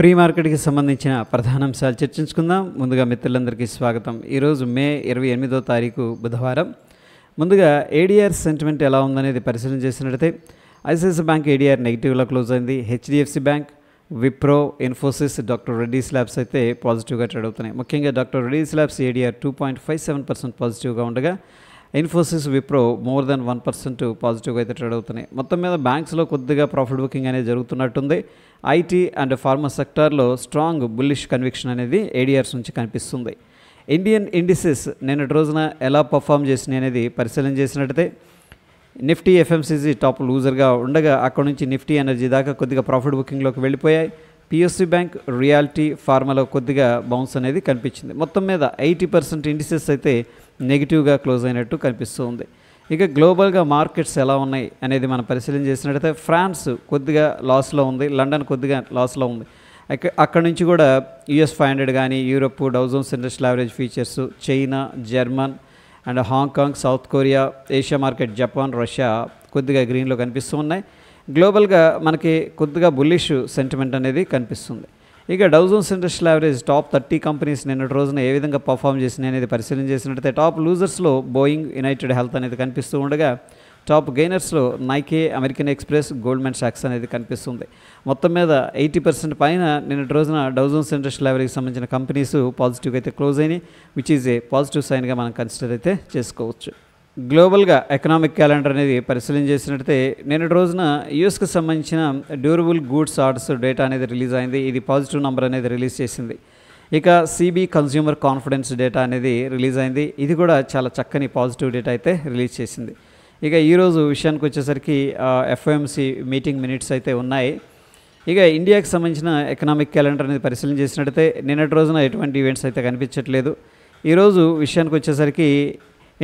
Pre మార్కెట్కి సంబంధించిన ప్రధాన అంశాలు చర్చించుకుందాం. ముందుగా మిత్రులందరికీ స్వాగతం. ఈరోజు మే 28వ తారీఖు బుధవారం. ముందుగా ఏడీఆర్ సెంటిమెంట్ ఎలా ఉందనేది పరిశీలన చేసినట్లయితే ఐసిఐసిఐ బ్యాంక్ ఏడీఆర్ నెగిటివ్లో క్లోజ్ అయింది. HDFC bank, Wipro, Infosys, doctor Reddy's labs అయితే పాజిటివ్గా ట్రేడ్ అవుతున్నాయి. ముఖ్యంగా డాక్టర్ రెడ్డీస్ ల్యాబ్స్ ఏడీఆర్ 2.57% పాజిటివ్గా ఉండగా ఇన్ఫోసిస్, విప్రో మోర్ దెన్ 1% పాజిటివ్గా అయితే ట్రేడ్ అవుతున్నాయి. మొత్తం మీద బ్యాంక్స్లో కొద్దిగా ప్రాఫిట్ బుకింగ్ అనేది జరుగుతున్నట్టుంది. ఐటీ అండ్ ఫార్మా సెక్టార్లో స్ట్రాంగ్ బుల్లిష్ కన్విక్షన్ అనేది ఏడీఆర్స్ నుంచి కనిపిస్తుంది. ఇండియన్ ఇండిసెస్ నిన్నటి రోజున ఎలా పర్ఫామ్ చేసినాయి అనేది పరిశీలన చేసినట్టయితే నిఫ్టీ ఎఫ్ఎంసీజీ టాప్ లూజర్గా ఉండగా అక్కడ నుంచి నిఫ్టీ ఎనర్జీ దాకా కొద్దిగా ప్రాఫిట్ బుకింగ్లోకి వెళ్ళిపోయాయి. పిఎస్సి బ్యాంక్, రియాలిటీ, ఫార్మాలో కొద్దిగా బౌన్స్ అనేది కనిపించింది. మొత్తం మీద 80% ఇండిసెస్ అయితే నెగిటివ్గా క్లోజ్ అయినట్టు కనిపిస్తూ ఉంది. ఇక గ్లోబల్గా మార్కెట్స్ ఎలా ఉన్నాయి అనేది మనం పరిశీలన చేసినట్టయితే ఫ్రాన్స్ కొద్దిగా లాస్లో ఉంది, లండన్ కొద్దిగా లాస్లో ఉంది. అక్కడ నుంచి కూడా US 500 కానీ, Europe, Dow Jones industrial average features, China, German and Hong Kong, South Korea, Asia market, Japan, Russia కొద్దిగా గ్రీన్లో కనిపిస్తూ ఉన్నాయి. గ్లోబల్గా మనకి కొద్దిగా బుల్లిష్ సెంటిమెంట్ అనేది కనిపిస్తుంది. ఇక Dow Jones industrial average top 30 companies నిన్నటి రోజున ఏ విధంగా పర్ఫామ్ చేసినాయి అనేది పరిశీలన చేసినట్టయితే టాప్ లూజర్స్లో బోయింగ్, యునైటెడ్ హెల్త్ అనేది కనిపిస్తూ ఉండగా టాప్ గెయినర్స్లో నైకే, అమెరికన్ ఎక్స్ప్రెస్, గోల్డ్మెన్ సాక్స్ అనేది కనిపిస్తుంది. మొత్తం మీద 80% పైన నిన్నటి రోజున డౌ జోన్స్ ఇండస్ట్రియల్ యావరేజ్కి సంబంధించిన కంపెనీస్ పాజిటివ్గా అయితే క్లోజ్ అయినాయి, విచ్ ఈజ్ ఏ పాజిటివ్ సైన్గా మనం కన్సిడర్ అయితే చేసుకోవచ్చు. గ్లోబల్గా ఎకనామిక్ క్యాలెండర్ అనేది పరిశీలన చేసినట్టయితే నిన్నటి రోజున యూఎస్కి సంబంధించిన డ్యూరబుల్ గూడ్స్ ఆర్డర్స్ డేటా అనేది రిలీజ్ అయింది. ఇది పాజిటివ్ నెంబర్ అనేది రిలీజ్ చేసింది. ఇక సిబి కన్స్యూమర్ కాన్ఫిడెన్స్ డేటా అనేది రిలీజ్ అయింది. ఇది కూడా చాలా చక్కని పాజిటివ్ డేటా అయితే రిలీజ్ చేసింది. ఇక ఈరోజు విషయానికి వచ్చేసరికి ఎఫ్ఓఎంసి మీటింగ్ మినిట్స్ అయితే ఉన్నాయి. ఇక ఇండియాకి సంబంధించిన ఎకనామిక్ క్యాలెండర్ అనేది పరిశీలన చేసినట్టయితే నిన్నటి రోజున ఎటువంటి ఈవెంట్స్ అయితే కనిపించట్లేదు. ఈరోజు విషయానికి వచ్చేసరికి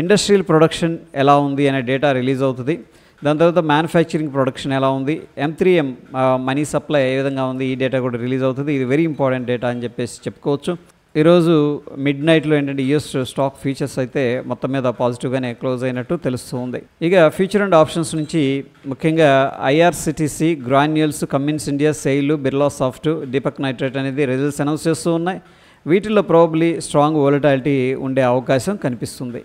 ఇండస్ట్రియల్ ప్రొడక్షన్ ఎలా ఉంది అనే డేటా రిలీజ్ అవుతుంది. దాని తర్వాత మ్యానుఫ్యాక్చరింగ్ ప్రొడక్షన్ ఎలా ఉంది, M3M మనీ సప్లై ఏ విధంగా ఉంది, ఈ డేటా కూడా రిలీజ్ అవుతుంది. ఇది వెరీ ఇంపార్టెంట్ డేటా అని చెప్పేసి చెప్పుకోవచ్చు. ఈరోజు మిడ్ నైట్లో ఏంటంటే యూఎస్ స్టాక్ ఫ్యూచర్స్ అయితే మొత్తం మీద పాజిటివ్గానే క్లోజ్ అయినట్టు తెలుస్తుంది. ఇక ఫ్యూచర్ అండ్ ఆప్షన్స్ నుంచి ముఖ్యంగా IRCTC, granules, Cummins India, SAIL, Birla soft, Deepak nitrate అనేది రిజల్ట్స్ అనౌన్స్ చేస్తూ ఉన్నాయి. వీటిల్లో ప్రాబబ్లీ స్ట్రాంగ్ వోలటాలిటీ ఉండే అవకాశం కనిపిస్తుంది.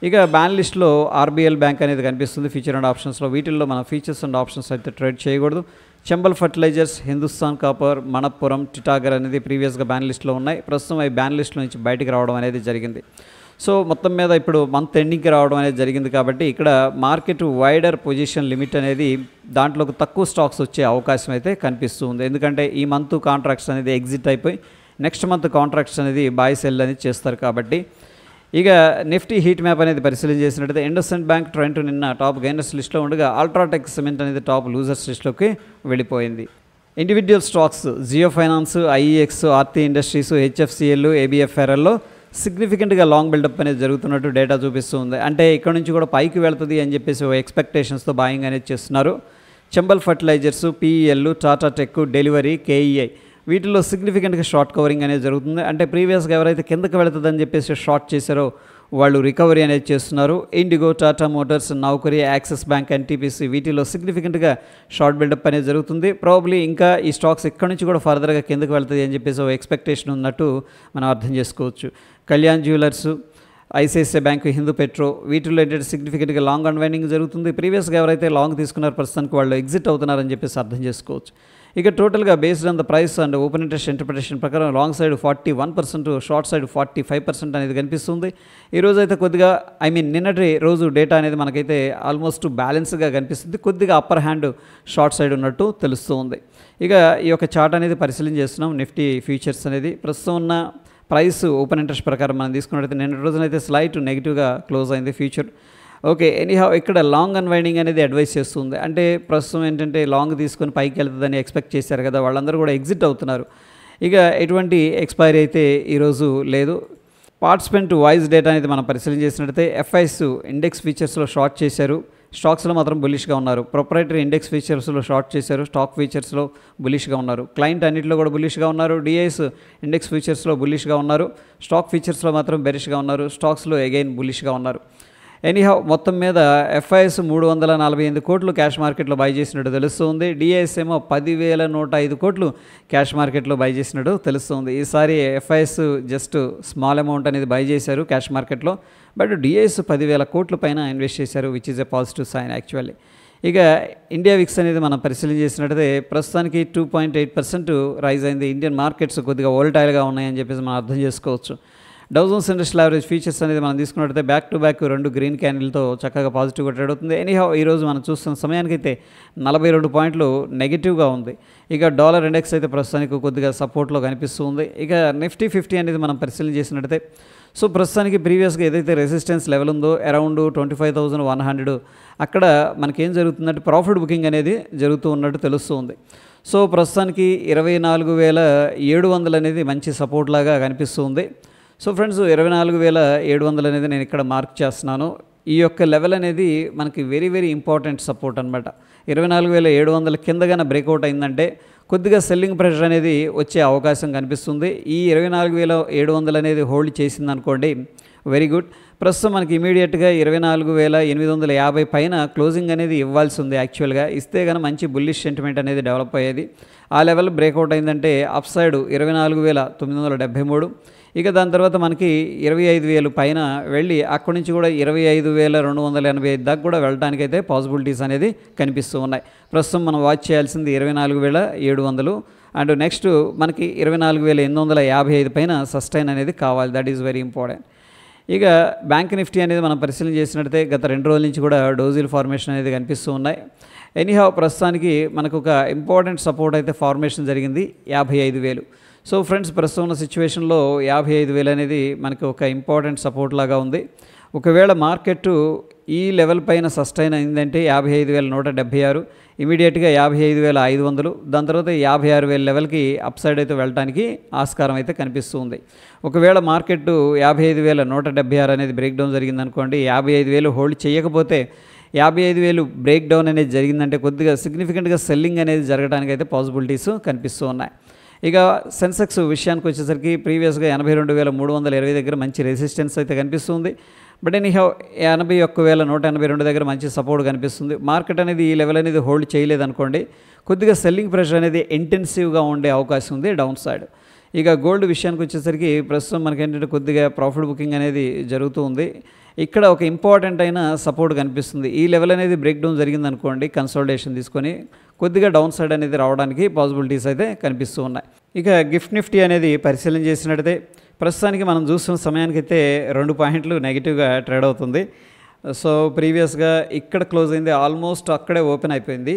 ఇక బ్యాన్ లిస్ట్లో RBL బ్యాంక్ అనేది కనిపిస్తుంది ఫ్యూచర్ అండ్ ఆప్షన్స్లో. వీటిల్లో మనం ఫీచర్స్ అండ్ ఆప్షన్స్ అయితే ట్రేడ్ చేయకూడదు. చంబల్ ఫర్టిలైజర్స్, హిందుస్థాన్ కాపర్, మణప్పురం, టిటాగర్ అనేది ప్రీవియస్గా బ్యాన్ లిస్ట్లో ఉన్నాయి. ప్రస్తుతం ఈ బ్యాన్ లిస్ట్లో నుంచి బయటికి రావడం అనేది జరిగింది. సో మొత్తం మీద ఇప్పుడు మంత్ ఎండింగ్కి రావడం అనేది జరిగింది కాబట్టి ఇక్కడ మార్కెట్ వైడర్ పొజిషన్ లిమిట్ అనేది దాంట్లోకి తక్కువ స్టాక్స్ వచ్చే అవకాశం అయితే కనిపిస్తుంది. ఎందుకంటే ఈ మంత్ కాంట్రాక్ట్స్ అనేది ఎగ్జిట్ అయిపోయి నెక్స్ట్ మంత్ కాంట్రాక్ట్స్ అనేది బై సెల్ అనేది చేస్తారు కాబట్టి. ఇక నిఫ్టీ హీట్ మ్యాప్ అనేది పరిశీలన చేసినట్టయితే ఇండస్ఇండ్ బ్యాంక్ ట్రెండ్ నిన్న టాప్ గెయినర్స్ లిస్ట్లో ఉండగా అల్ట్రాటెక్ సిమెంట్ అనేది టాప్ లూజర్స్ లిస్ట్లోకి వెళ్ళిపోయింది. Individual stocks Jio finance, IEX, Aarti industries, HFCL, ABFRLలో సిగ్నిఫికెంట్గా లాంగ్ బిల్డప్ అనేది జరుగుతున్నట్టు డేటా చూపిస్తుంది. అంటే ఇక్కడ నుంచి కూడా పైకి వెళ్తుంది అని చెప్పేసి ఎక్స్పెక్టేషన్స్తో బాయింగ్ అనేది చేస్తున్నారు. Chambal fertilisers, PEL, Tata Tech, Delhivery, KEI వీటిల్లో సిగ్నిఫికెంట్గా షార్ట్ కవరింగ్ అనేది జరుగుతుంది. అంటే ప్రీవియస్గా ఎవరైతే కిందకి వెళుతుందని చెప్పేసి షార్ట్ చేశారో వాళ్ళు రికవరీ అనేది చేస్తున్నారు. ఇండిగో, టాటా మోటార్స్, నౌకరీ, యాక్సిస్ బ్యాంక్, NTPC వీటిలో సిగ్నిఫికెంట్గా షార్ట్ బిల్డప్ అనేది జరుగుతుంది. ప్రాబబ్లీ ఇంకా ఈ స్టాక్స్ ఇక్కడ నుంచి కూడా ఫర్దర్గా కిందకి వెళ్తుంది అని చెప్పేసి ఎక్స్పెక్టేషన్ ఉన్నట్టు మనం అర్థం చేసుకోవచ్చు. Kalyan jewellers, ICICI bank, Hindu petro వీటిల్లో ఏంటంటే సిగ్నిఫికెంట్గా లాంగ్ అన్వైండింగ్ జరుగుతుంది. ప్రీవియస్గా ఎవరైతే లాంగ్ తీసుకున్నారో ప్రస్తుతానికి వాళ్ళు ఎగ్జిట్ అవుతున్నారని చెప్పేసి అర్థం చేసుకోవచ్చు. ఇక టోటల్గా based on the price and open interest interpretation ప్రకారం లాంగ్ సైడ్ 41%, షార్ట్ సైడ్ 45% అనేది కనిపిస్తుంది. ఈరోజు అయితే కొద్దిగా నిన్నటి రోజు డేటా అనేది మనకైతే ఆల్మోస్ట్ బ్యాలెన్స్గా కనిపిస్తుంది. కొద్దిగా అప్పర్ హ్యాండ్ షార్ట్ సైడ్ ఉన్నట్టు తెలుస్తూ ఉంది. ఇక ఈ యొక్క చార్ట్ అనేది పరిశీలన చేస్తున్నాం. నిఫ్టీ ఫ్యూచర్స్ అనేది ప్రస్తుతం ఉన్న ప్రైస్ ఓపెన్ ఇంట్రెస్ట్ ప్రకారం మనం తీసుకున్నట్టయితే నిన్నటి రోజునైతే స్లైట్ నెగిటివ్గా క్లోజ్ అయింది ఫ్యూచర్. ఓకే, ఎనీహౌ ఇక్కడ లాంగ్ అన్వైండింగ్ అనేది అడ్వైస్ చేస్తుంది. అంటే ప్రస్తుతం ఏంటంటే లాంగ్ తీసుకొని పైకి వెళ్తుందని ఎక్స్పెక్ట్ చేశారు కదా, వాళ్ళందరూ కూడా ఎగ్జిట్ అవుతున్నారు. ఇక ఎటువంటి ఎక్స్పైరీ అయితే ఈరోజు లేదు. పార్టిసిపెంట్ వాయిస్ డేటా అనేది మనం పరిశీలన చేసినట్టయితే FIs ఇండెక్స్ ఫీచర్స్లో షార్ట్ చేశారు, స్టాక్స్లో మాత్రం బులిష్గా ఉన్నారు. ప్రొప్రైటరీ ఇండెక్స్ ఫీచర్స్లో షార్ట్ చేశారు, స్టాక్ ఫీచర్స్లో బులిష్గా ఉన్నారు. క్లయింట్ అన్నింటిలో కూడా బులిష్గా ఉన్నారు. DIs ఇండెక్స్ ఫీచర్స్లో బులిష్గా ఉన్నారు, స్టాక్ ఫీచర్స్లో మాత్రం బెరిష్గా ఉన్నారు, స్టాక్స్లో అగైన్ బులిష్గా ఉన్నారు. ఎనీహౌ మొత్తం మీద ఎఫ్ఐఎస్ 348 కోట్లు క్యాష్ మార్కెట్లో బై చేసినట్టు తెలుస్తుంది. డిఐఎస్ ఏమో 10,105 కోట్లు క్యాష్ మార్కెట్లో బై చేసినట్టు తెలుస్తుంది. ఈసారి ఎఫ్ఐఎస్ జస్ట్ స్మాల్ అమౌంట్ అనేది బై చేశారు క్యాష్ మార్కెట్లో, బట్ డిఐఎస్ 10,000 కోట్ల పైన ఇన్వెస్ట్ చేశారు, which is a positive sign actually. ఇక ఇండియా విక్స్ అనేది మనం పరిశీలన చేసినట్టయితే ప్రస్తుతానికి 2.8% రైజ్ అయింది. ఇండియన్ మార్కెట్స్ కొద్దిగా వోల్టైల్గా ఉన్నాయని చెప్పేసి మనం అర్థం చేసుకోవచ్చు. Dow Jones industrial average futures అనేది మనం తీసుకున్నట్టయితే బ్యాక్ టు బ్యాక్ 2 గ్రీన్ క్యాండిల్తో చక్కగా పాజిటివ్గా ట్రేడ్ అవుతుంది. ఎనీహౌ ఈరోజు మనం చూస్తున్న సమయానికైతే 42 పాయింట్లు నెగిటివ్గా ఉంది. ఇక డాలర్ ఇండెక్స్ అయితే ప్రస్తుతానికి కొద్దిగా సపోర్ట్లో కనిపిస్తూ ఉంది. ఇక నిఫ్టీ 50 అనేది మనం పరిశీలన చేసినట్టయితే సో ప్రస్తుతానికి ప్రీవియస్గా ఏదైతే రెసిస్టెన్స్ లెవెల్ ఉందో అరౌండ్ 25,100 అక్కడ మనకేం జరుగుతుందంటే ప్రాఫిట్ బుకింగ్ అనేది జరుగుతూ ఉన్నట్టు తెలుస్తుంది. సో ప్రస్తుతానికి 24,700 అనేది మంచి సపోర్ట్ లాగా కనిపిస్తుంది. సో ఫ్రెండ్స్ 24,700 అనేది నేను ఇక్కడ మార్క్ చేస్తున్నాను. ఈ యొక్క లెవెల్ అనేది మనకి వెరీ వెరీ ఇంపార్టెంట్ సపోర్ట్ అనమాట. 24,700 కిందగానే బ్రేక్అవుట్ అయిందంటే కొద్దిగా సెల్లింగ్ ప్రెషర్ అనేది వచ్చే అవకాశం కనిపిస్తుంది. ఈ 24,700 అనేది హోల్డ్ చేసింది అనుకోండి, వెరీ గుడ్. ప్రస్తుతం మనకి ఇమీడియట్గా 24,850 పైన క్లోజింగ్ అనేది ఇవ్వాల్సి ఉంది. యాక్చువల్గా ఇస్తే కానీ మంచి బుల్లిష్ సెంటిమెంట్ అనేది డెవలప్ అయ్యేది. ఆ లెవెల్ బ్రేక్అవుట్ అయిందంటే అప్ సైడ్ 24,973, ఇక దాని తర్వాత మనకి 25,000 పైన వెళ్ళి అక్కడి నుంచి కూడా 25,285 దాకా కూడా వెళ్ళడానికైతే పాసిబిలిటీస్ అనేది కనిపిస్తూ ఉన్నాయి. ప్రస్తుతం మనం వాచ్ చేయాల్సింది 24,700 అండ్ నెక్స్ట్ మనకి 24,855 పైన సస్టైన్ అనేది కావాలి. That is very important. ఇక బ్యాంక్ నిఫ్టీ అనేది మనం పరిశీలన చేసినట్టయితే గత 2 రోజుల నుంచి కూడా డోజిల్ ఫార్మేషన్ అనేది కనిపిస్తూ ఉన్నాయి. ఎనీహౌ ప్రస్తుతానికి మనకు ఒక ఇంపార్టెంట్ సపోర్ట్ అయితే ఫార్మేషన్ జరిగింది 55,000. సో ఫ్రెండ్స్ ప్రస్తుతం ఉన్న సిచ్యువేషన్లో 55,000 అనేది మనకి ఒక ఇంపార్టెంట్ సపోర్ట్ లాగా ఉంది. ఒకవేళ మార్కెట్ ఈ లెవెల్ పైన సస్టైన్ అయిందంటే 55,176, ఇమీడియట్గా 55,500, దాని తర్వాత 56,000 లెవెల్కి అప్ సైడ్ అయితే వెళ్ళడానికి ఆస్కారం అయితే కనిపిస్తుంది. ఒకవేళ మార్కెట్ 55,176 అనేది బ్రేక్ డౌన్ జరిగిందనుకోండి, 55,000 హోల్డ్ చేయకపోతే 55,000 బ్రేక్ డౌన్ అనేది జరిగిందంటే కొద్దిగా సిగ్నిఫికెంట్గా సెల్లింగ్ అనేది జరగడానికి అయితే పాసిబిలిటీస్ కనిపిస్తూ ఉన్నాయి. ఇక సెన్సెక్స్ విషయానికి వచ్చేసరికి ప్రీవియస్గా 82,320 దగ్గర మంచి రెసిస్టెన్స్ అయితే కనిపిస్తుంది. బట్ ఎనీహౌ 81,182 దగ్గర మంచి సపోర్ట్ కనిపిస్తుంది. మార్కెట్ అనేది ఈ లెవెల్ అనేది హోల్డ్ చేయలేదనుకోండి, కొద్దిగా సెల్లింగ్ ప్రెషర్ అనేది ఇంటెన్సివ్గా ఉండే అవకాశం ఉంది డౌన్ సైడ్. ఇక గోల్డ్ విషయానికి వచ్చేసరికి ప్రస్తుతం మనకేంటంటే కొద్దిగా ప్రాఫిట్ బుకింగ్ అనేది జరుగుతూ ఉంది. ఇక్కడ ఒక ఇంపార్టెంట్ అయిన సపోర్ట్ కనిపిస్తుంది. ఈ లెవెల్ అనేది బ్రేక్ డౌన్ జరిగిందనుకోండి, కన్సోలిడేషన్ తీసుకొని కొద్దిగా డౌన్ సైడ్ అనేది రావడానికి పాసిబిలిటీస్ అయితే కనిపిస్తూ ఉన్నాయి. ఇక గిఫ్ట్ నిఫ్టీ అనేది పరిశీలన చేసినట్టయితే ప్రస్తుతానికి మనం చూస్తున్న సమయానికైతే 2 పాయింట్లు నెగిటివ్గా ట్రేడ్ అవుతుంది. సో ప్రీవియస్గా ఇక్కడ క్లోజ్ అయింది, ఆల్మోస్ట్ అక్కడే ఓపెన్ అయిపోయింది.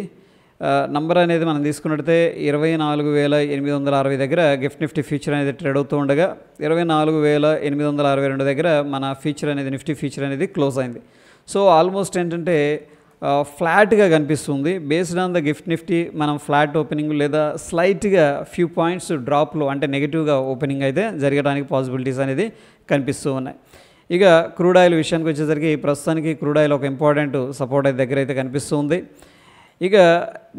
నంబర్ అనేది మనం తీసుకున్నట్టయితే 24,860 దగ్గర గిఫ్ట్ నిఫ్టీ ఫ్యూచర్ అనేది ట్రేడ్ అవుతూ ఉండగా 24,862 దగ్గర మన ఫ్యూచర్ అనేది నిఫ్టీ ఫ్యూచర్ అనేది క్లోజ్ అయింది. సో ఆల్మోస్ట్ ఏంటంటే ఫ్లాట్గా కనిపిస్తుంది. Based on the gift Nifty మనం ఫ్లాట్ ఓపెనింగ్ లేదా స్లైట్గా ఫ్యూ పాయింట్స్ డ్రాప్లో అంటే నెగిటివ్గా ఓపెనింగ్ అయితే జరగడానికి పాసిబిలిటీస్ అనేది కనిపిస్తూ ఉన్నాయి. ఇక క్రూడ్ ఆయిల్ విషయానికి వచ్చేసరికి ప్రస్తుతానికి క్రూడ్ ఆయిల్ ఒక ఇంపార్టెంట్ సపోర్ట్ అయితే దగ్గర అయితే కనిపిస్తుంది. ఇక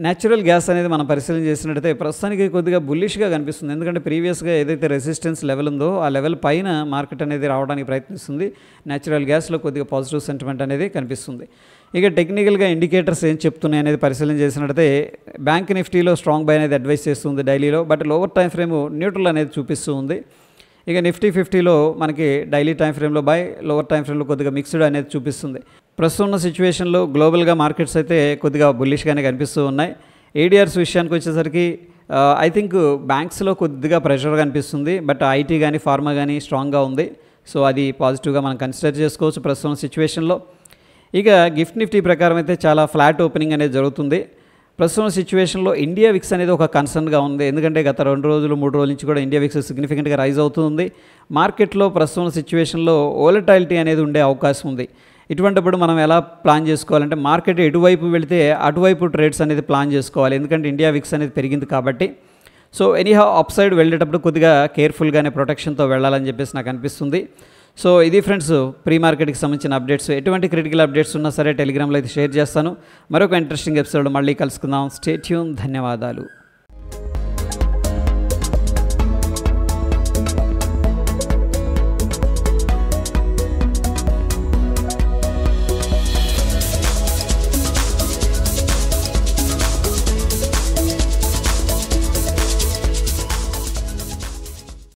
న్యాచురల్ గ్యాస్ అనేది మనం పరిశీలన చేసినట్టయితే ప్రస్తుతానికి కొద్దిగా బుల్లిష్గా కనిపిస్తుంది. ఎందుకంటే ప్రీవియస్గా ఏదైతే రెసిస్టెన్స్ లెవెల్ ఉందో ఆ లెవెల్ పైన మార్కెట్ అనేది రావడానికి ప్రయత్నిస్తుంది. న్యాచురల్ గ్యాస్లో కొద్దిగా పాజిటివ్ సెంటిమెంట్ అనేది కనిపిస్తుంది. ఇక టెక్నికల్గా ఇండికేటర్స్ ఏం చెప్తున్నాయి అనేది పరిశీలన చేసినట్టయితే బ్యాంక్ నిఫ్టీలో స్ట్రాంగ్ బై అనేది అడ్వైస్ చేస్తుంది డైలీలో, but lower time frame neutral అనేది చూపిస్తూ ఉంది. ఇక నిఫ్టీ 50లో మనకి డైలీ టైం ఫ్రేమ్లో బై, లోవర్ టైం ఫ్రేమ్లో కొద్దిగా మిక్స్డ్ అనేది చూపిస్తుంది. ప్రస్తుతం ఉన్న సిచ్యువేషన్లో గ్లోబల్గా మార్కెట్స్ అయితే కొద్దిగా బుల్లిష్గానే కనిపిస్తూ ఉన్నాయి. ఏడిఆర్స్ విషయానికి వచ్చేసరికి ఐ థింక్ బ్యాంక్స్లో కొద్దిగా ప్రెషర్ కనిపిస్తుంది, బట్ ఐటీ కానీ ఫార్మా కానీ స్ట్రాంగ్గా ఉంది. సో అది పాజిటివ్గా మనం కన్సిడర్ చేసుకోవచ్చు ప్రస్తుతం సిచ్యువేషన్లో. ఇక గిఫ్ట్ నిఫ్టీ ప్రకారం అయితే చాలా ఫ్లాట్ ఓపెనింగ్ అనేది జరుగుతుంది. ప్రస్తుతం సిచ్యువేషన్లో ఇండియా విక్స్ అనేది ఒక కన్సర్న్గా ఉంది. ఎందుకంటే గత 2 రోజులు 3 రోజుల నుంచి కూడా ఇండియా విక్స్ సిగ్నిఫికెంట్గా రైజ్ అవుతుంది. మార్కెట్లో ప్రస్తుతం సిచ్యువేషన్లో వోలటైలిటీ అనేది ఉండే అవకాశం ఉంది. ఇటువంటిప్పుడు మనం ఎలా ప్లాన్ చేసుకోవాలంటే మార్కెట్ ఎటువైపు వెళితే అటువైపు ట్రేడ్స్ అనేది ప్లాన్ చేసుకోవాలి. ఎందుకంటే ఇండియా విక్స్ అనేది పెరిగింది కాబట్టి. సో ఎనీహౌ అప్ సైడ్ వెళ్ళేటప్పుడు కొద్దిగా కేర్ఫుల్గానే ప్రొటెక్షన్తో వెళ్ళాలని చెప్పేసి నాకు అనిపిస్తుంది. సో ఇది ఫ్రెండ్స్ ప్రీ మార్కెట్కి సంబంధించిన అప్డేట్స్. ఎటువంటి క్రిటికల్ అప్డేట్స్ ఉన్నా సరే టెలిగ్రామ్లో అయితే షేర్ చేస్తాను. మరొక ఇంట్రెస్టింగ్ ఎపిసోడ్ మళ్ళీ కలుసుకుందాం. Stay tune. ధన్యవాదాలు.